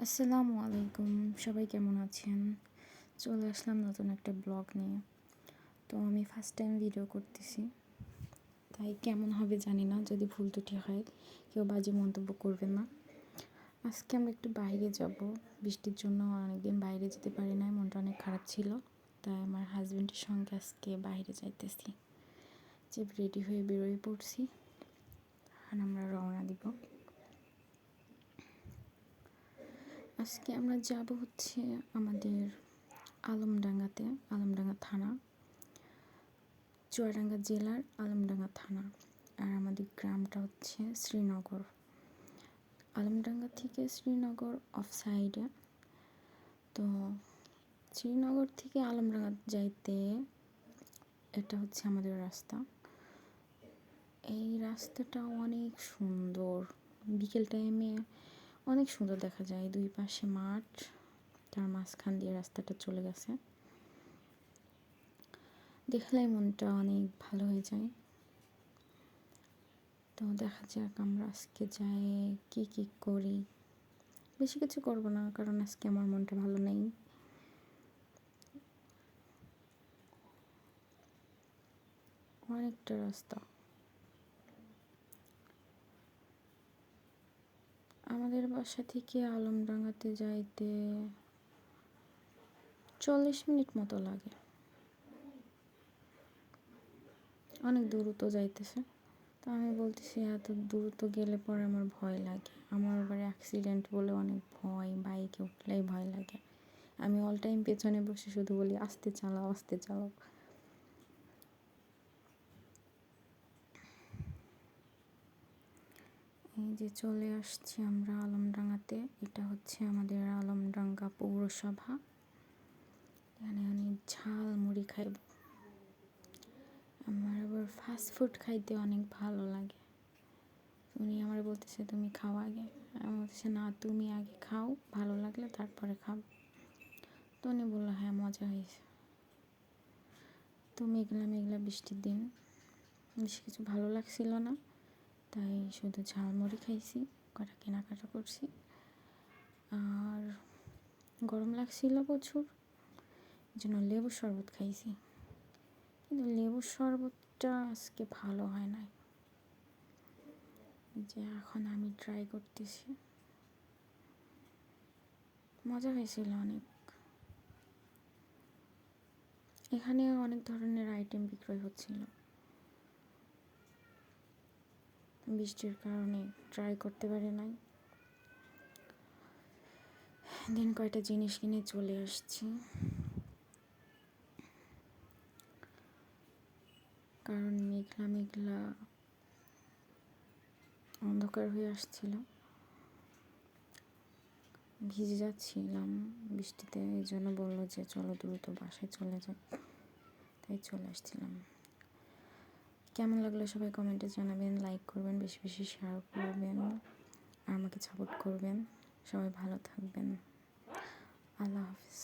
আসসালামু আলাইকুম, সবাই কেমন আছেন? চলে আসলাম নতুন একটা ব্লগ নিয়ে। তো আমি ফার্স্ট টাইম ভিডিও করতেছি, তাই কেমন হবে জানি না। যদি ভুল ত্রুটি হয় কেউ বাজে মন্তব্য করবেন না। আজকে আমরা একটু বাইরে যাব, বৃষ্টির জন্য অনেকদিন বাইরে যেতে পারি নাই, মনটা অনেক খারাপ ছিল। তাই আমার হাজব্যান্ডের সঙ্গে আজকে বাইরে যাইতেছি, যে রেডি হয়ে বেরোয় পড়ছি আর আমরা রওনা দিব। আজকে আমরা যাব হচ্ছে আমাদের আলমডাঙ্গা থানা, চুয়াডাঙ্গা জেলার আলমডাঙ্গা থানা। আর আমাদের গ্রামটা হচ্ছে শ্রীনগর। আলমডাঙ্গা থেকে শ্রীনগর অফ সাইডে। তো শ্রীনগর থেকে আলমডাঙ্গা যাইতে এটা হচ্ছে আমাদের রাস্তা। এই রাস্তাটা অনেক সুন্দর, বিকেল টাইমে অনেক সুন্দর দেখা যায়। দুই পাশে মাঠ, তার মাঝখান দিয়ে রাস্তাটা চলে গেছে। দেখলেই মনটা অনেক ভালো হয়ে যায়। তো দেখা যাক আমরা আজকে যাই কি করি। বেশি কিছু করব না, কারণ আজকে আমার মনটা ভালো নেই। অনেকটা রাস্তা। আমাদের বাসা থেকে আলমডাঙ্গাতে যাইতে 40 মিনিট মতো লাগে। অনেক দ্রুত যাইতেছে। তো আমি বলতেছি এত দ্রুত গেলে পরে আমার ভয় লাগে। আমার আবার অ্যাক্সিডেন্ট বলে অনেক ভয়, বাইকে উঠলেই ভয় লাগে। আমি অল টাইম পেছনে বসে শুধু বলি আস্তে চালাও, আস্তে চালাও। এই যে চলে আসছি আমরা আলমডাঙ্গাতে। এটা হচ্ছে আমাদের আলমডাঙ্গা পৌরসভা। এখানে অনেক ঝাল মুড়ি খাইব। আমার আবার ফাস্ট ফুড খাইতে অনেক ভালো লাগে। উনি আমার বলতেছে তুমি খাও আগে। আমি বলতেছে না, তুমি আগে খাও, ভালো লাগলে তারপরে খাবো। তো উনি বললো হ্যাঁ, মজা হয়েছে। তো মেঘলা মেঘলা বৃষ্টির দিন, বেশি কিছু ভালো লাগছিল না, তাই শুধু ঝালমুড়ি খাইছি, কটা কেনাকাটা করছি। আর গরম লাগছিল প্রচুর, এই জন্য লেবুর শরবত খাইছি। কিন্তু লেবুর শরবতটা আজকে ভালো হয় নাই। যে এখন আমি ট্রাই করতেছি, মজা হয়েছিল অনেক। এখানে অনেক ধরনের আইটেম বিক্রয় হচ্ছিল। বৃষ্টির কারণে ট্রাই করতে পারি নাই। দিন কয়টা জিনিস কিনে চলে আসছি, কারণ মেঘলা মেঘলা অন্ধকার হয়ে আসছিল, ভিজে যাচ্ছিলাম বৃষ্টিতে। এই জন্য বললো যে চলো দ্রুত বাসায় চলে যাই, তাই চলে আসছিলাম। কেমন লাগলো সবাই কমেন্টে জানাবেন, লাইক করবেন, বেশি বেশি শেয়ার করবেন, আর আমাকে সাপোর্ট করবেন। সবাই ভালো থাকবেন। আল্লাহ হাফিজ।